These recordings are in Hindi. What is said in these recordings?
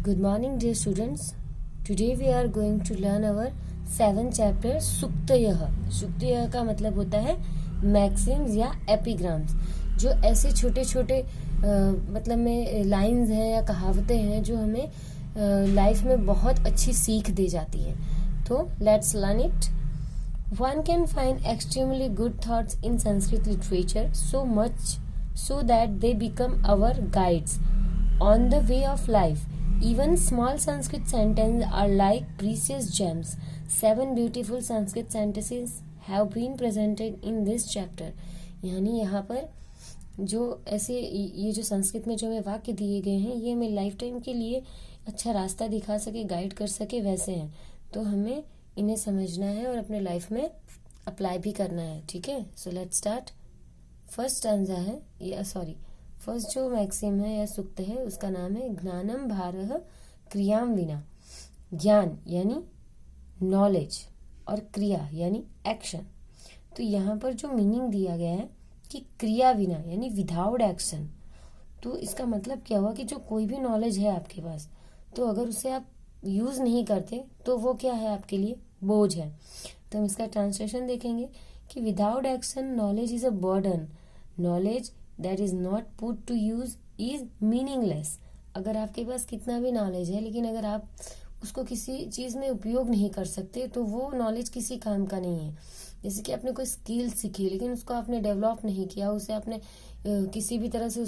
Good morning, dear students. Today we are going to learn our 7th chapter सुक्तयः. सुक्तयः का मतलब होता है मैक्सिम्स या एपिग्राम्स, जो ऐसे छोटे छोटे मतलब में लाइंस हैं या कहावतें हैं जो हमें लाइफ में बहुत अच्छी सीख दे जाती है. तो let's learn it. One can find extremely good thoughts in Sanskrit literature, so much so that they become our guides on the way of life. Even small Sanskrit sentences are like precious gems. 7 beautiful Sanskrit sentences have been presented in this chapter. यानी यहाँ पर जो ऐसे ये जो संस्कृत में जो हमें वाक्य दिए गए हैं ये हमें लाइफ टाइम के लिए अच्छा रास्ता दिखा सके, गाइड कर सके वैसे हैं. तो हमें इन्हें समझना है और अपने लाइफ में अप्लाई भी करना है. ठीक है, so let's start. First stanza है फर्स्ट जो मैक्सिम है या सूक्त है उसका नाम है ज्ञानम भारः क्रियाम विना. ज्ञान यानी नॉलेज और क्रिया यानी एक्शन. तो यहाँ पर जो मीनिंग दिया गया है कि क्रिया विना यानी विदाउट एक्शन. तो इसका मतलब क्या हुआ कि जो कोई भी नॉलेज है आपके पास, तो अगर उसे आप यूज नहीं करते तो वो क्या है आपके लिए बोझ है. तो हम इसका ट्रांसलेशन देखेंगे कि without action knowledge is a burden. Knowledge that is not put to use is meaningless. अगर आपके पास कितना भी नॉलेज है लेकिन अगर आप उसको किसी चीज में उपयोग नहीं कर सकते तो वो नॉलेज किसी काम का नहीं है. जैसे कि आपने कोई स्किल सीखी लेकिन उसको आपने डेवलप नहीं किया, उसे आपने किसी भी तरह से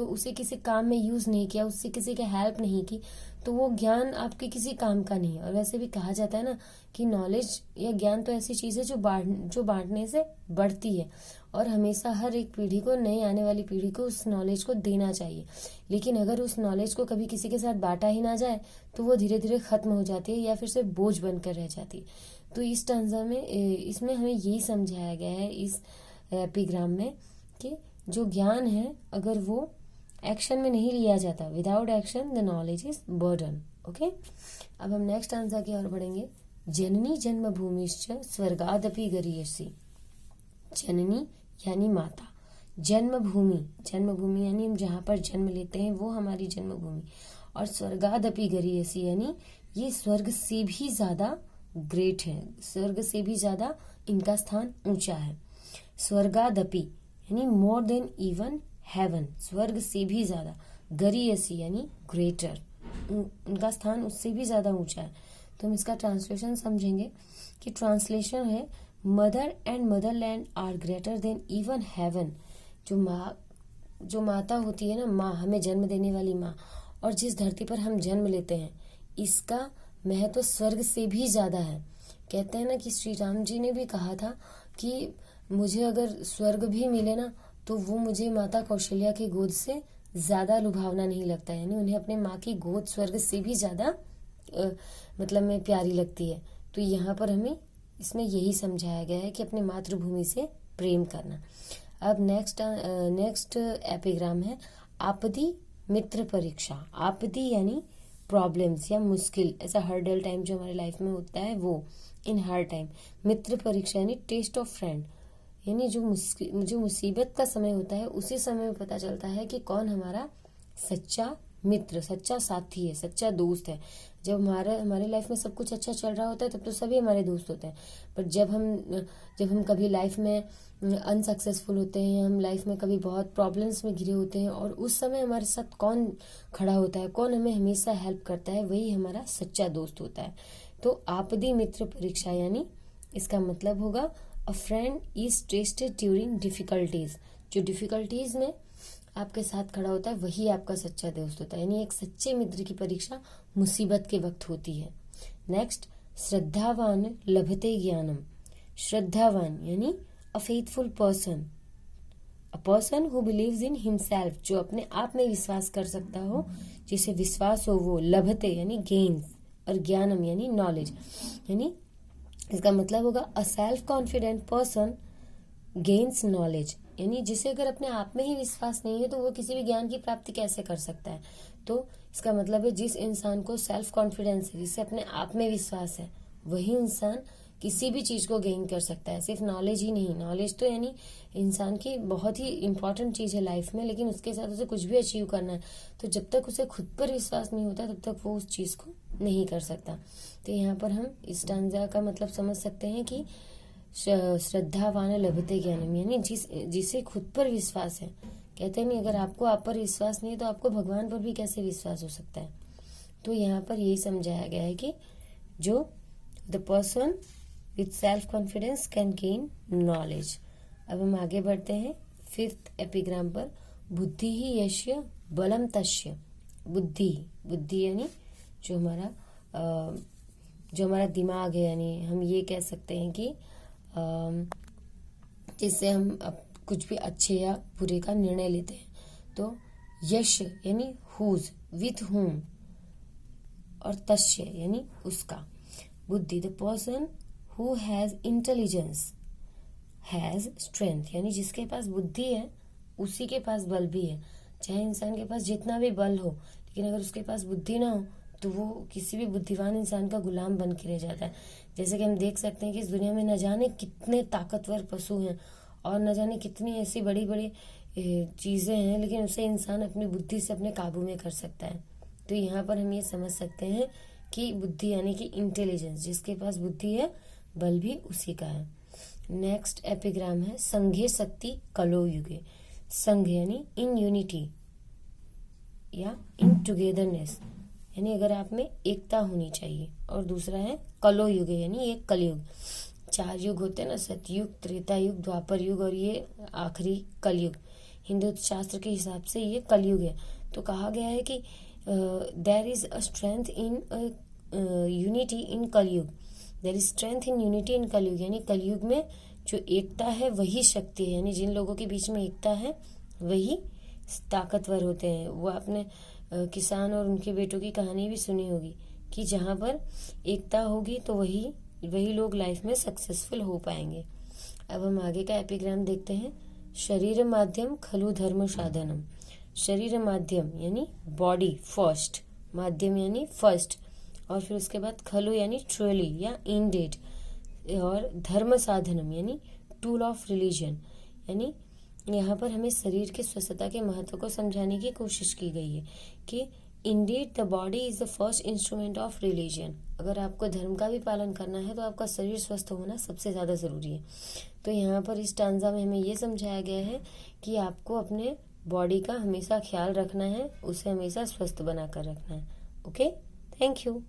उसे किसी काम में यूज नहीं किया, उससे किसी की हेल्प नहीं की, तो वो ज्ञान आपके किसी काम का नहीं है. और वैसे भी कहा जाता है ना कि नॉलेज या ज्ञान तो ऐसी चीज है जो बांटने से बढ़ती है और हमेशा हर एक पीढ़ी को, नई आने वाली पीढ़ी को उस नॉलेज को देना चाहिए. लेकिन अगर उस नॉलेज को कभी किसी के साथ बांटा ही ना जाए तो वो धीरे धीरे खत्म हो जाती है या फिर से बोझ बनकर रह जाती है. तो इस स्टैंजा में इसमें हमें यही समझाया गया है इस एपिग्राम में कि जो ज्ञान है अगर वो एक्शन में नहीं लिया जाता, without action the knowledge is burden. Okay, अब हम नेक्स्ट आंसर की ओर बढ़ेंगे. जननी जन्मभूमिश्च स्वर्गादपि गरीयसी. जननी यानी माता, जन्मभूमि यानी हम जहाँ पर जन्म लेते हैं वो हमारी जन्मभूमि, और स्वर्गादपि गरीयसी यानी ये स्वर्ग से भी ज्यादा ग्रेट है, स्वर्ग से भी ज्यादा इनका स्थान ऊंचा है. स्वर्गादपि यानी मोर देन इवन हेवन, स्वर्ग से भी ज्यादा. गरीयसी यानी ग्रेटर, उनका स्थान उससे भी ज्यादा ऊंचा है. तो हम इसका ट्रांसलेशन समझेंगे कि ट्रांसलेशन है mother and motherland are greater than even heaven. जो माता होती है ना, माँ, हमें जन्म देने वाली माँ, और जिस धरती पर हम जन्म लेते हैं इसका महत्व तो स्वर्ग से भी ज्यादा है. कहते हैं ना कि श्री राम जी ने भी कहा था कि मुझे अगर स्वर्ग भी मिले ना तो वो मुझे माता कौशल्या की गोद से ज्यादा लुभावना नहीं लगता है. यानी उन्हें अपने माँ की गोद स्वर्ग से भी ज्यादा मतलब में प्यारी लगती है. तो यहाँ पर हमें इसमें यही समझाया गया है कि अपने मातृभूमि से प्रेम करना. अब नेक्स्ट एपिग्राम है आपदी मित्र परीक्षा. आपदी यानी प्रॉब्लम्स या मुश्किल, ऐसा हर्डल टाइम जो हमारे लाइफ में होता है वो इन हर टाइम. मित्र परीक्षा यानी टेस्ट ऑफ फ्रेंड, यानी जो मुसीबत का समय होता है उसी समय में पता चलता है कि कौन हमारा सच्चा मित्र, सच्चा साथी है, सच्चा दोस्त है. जब हमारे लाइफ में सब कुछ अच्छा चल रहा होता है तब तो सभी हमारे दोस्त होते हैं, पर जब हम कभी लाइफ में अनसक्सेसफुल होते हैं या हम लाइफ में कभी बहुत प्रॉब्लम्स में घिरे होते हैं और उस समय हमारे साथ कौन खड़ा होता है, कौन हमें हमेशा हेल्प करता है, वही हमारा सच्चा दोस्त होता है. तो आपदी मित्र परीक्षा यानी इसका मतलब होगा अ friend is tested during difficulties. जो डिफिकल्टीज में आपके साथ खड़ा होता है वही आपका सच्चा दोस्त होता है. यानी एक सच्चे मित्र की परीक्षा मुसीबत के वक्त होती है. नेक्स्ट, श्रद्धावान लभते ज्ञानम. श्रद्धावान यानी अ faithful person, a person who believes in himself, जो अपने आप में विश्वास कर सकता हो, जिसे विश्वास हो वो. लभते यानी गेन्स, और ज्ञानम यानी नॉलेज. यानी इसका मतलब होगा a self confident person gains knowledge. यानी जिसे अगर अपने आप में ही विश्वास नहीं है तो वो किसी भी ज्ञान की प्राप्ति कैसे कर सकता है. तो इसका मतलब है जिस इंसान को सेल्फ कॉन्फिडेंस है, जिसे अपने आप में विश्वास है, वही इंसान किसी भी चीज को गेन कर सकता है, सिर्फ नॉलेज ही नहीं। नॉलेज तो यानी इंसान की बहुत ही इंपॉर्टेंट चीज है लाइफ में, लेकिन उसके साथ उसे कुछ भी अचीव करना है तो जब तक उसे खुद पर विश्वास नहीं होता तब तक वो उस चीज को नहीं कर सकता। तो यहाँ पर हम इस स्टांजा का मतलब समझ सकते हैं कि श्रद्धावान लभते ज्ञानम, यानी जिसे खुद पर विश्वास है। कहते हैं नहीं, अगर आपको आप पर विश्वास नहीं है तो आपको भगवान पर भी कैसे विश्वास हो सकता है। तो यहाँ पर यही समझाया गया है कि जो the person with self confidence can gain knowledge. अब हम आगे बढ़ते हैं 5th एपिग्राम पर। बुद्धि ही यश्य बलम तस्य। बुद्धि यानी जो हमारा दिमाग है, यानी हम ये कह सकते हैं कि जिससे हम कुछ भी अच्छे या बुरे का निर्णय लेते हैं। तो यश यानी हुज, विथ हुम, और तस्य यानी उसका। बुद्धि the person who has intelligence has strength, यानी जिसके पास बुद्धि है उसी के पास बल भी है। चाहे इंसान के पास जितना भी बल हो, लेकिन अगर उसके पास बुद्धि ना हो तो वो किसी भी बुद्धिमान इंसान का गुलाम बन के रह जाता है। जैसे कि हम देख सकते हैं कि इस दुनिया में न जाने कितने ताकतवर पशु हैं और न जाने कितनी ऐसी बड़ी बड़ी चीजें हैं, लेकिन उसे इंसान अपनी बुद्धि से अपने काबू में कर सकता है। तो यहाँ पर हम ये समझ सकते हैं कि बुद्धि यानी कि इंटेलिजेंस, जिसके पास बुद्धि है बल भी उसी का है। नेक्स्ट एपिग्राम है संघे शक्ति कलो युगे। संघ यानी इन यूनिटी या इन टुगेदरनेस, यानी अगर आप में एकता होनी चाहिए। और दूसरा है कलो युग, यानी एक कलयुग। 4 युग होते हैं ना, सतयुग, त्रेता युग, द्वापर युग और ये आखिरी कलयुग। हिंदू शास्त्र के हिसाब से ये कलयुग है। तो कहा गया है कि there is a strength in unity in Kalyug. There is strength in unity in Kalyug, यानी कलयुग में जो एकता है वही शक्ति है। यानी जिन लोगों के बीच में एकता है वही ताकतवर होते हैं। वो आपने किसान और उनके बेटों की कहानी भी सुनी होगी कि जहाँ पर एकता होगी तो वही लोग लाइफ में सक्सेसफुल हो पाएंगे। अब हम आगे का एपिग्राम देखते हैं। शरीर माध्यम खलु धर्म साधनम। शरीर माध्यम यानी बॉडी फर्स्ट, माध्यम यानी फर्स्ट, और फिर उसके बाद खलु यानी ट्रुली या इंडेड, और धर्म साधनम यानी टूल ऑफ रिलीजन। यानी यहाँ पर हमें शरीर की स्वस्थता के महत्व को समझाने की कोशिश की गई है कि Indeed the body is the first instrument of religion. अगर आपको धर्म का भी पालन करना है तो आपका शरीर स्वस्थ होना सबसे ज़्यादा ज़रूरी है। तो यहाँ पर इस स्टांजा में हमें ये समझाया गया है कि आपको अपने बॉडी का हमेशा ख्याल रखना है, उसे हमेशा स्वस्थ बनाकर रखना है। Okay, thank you.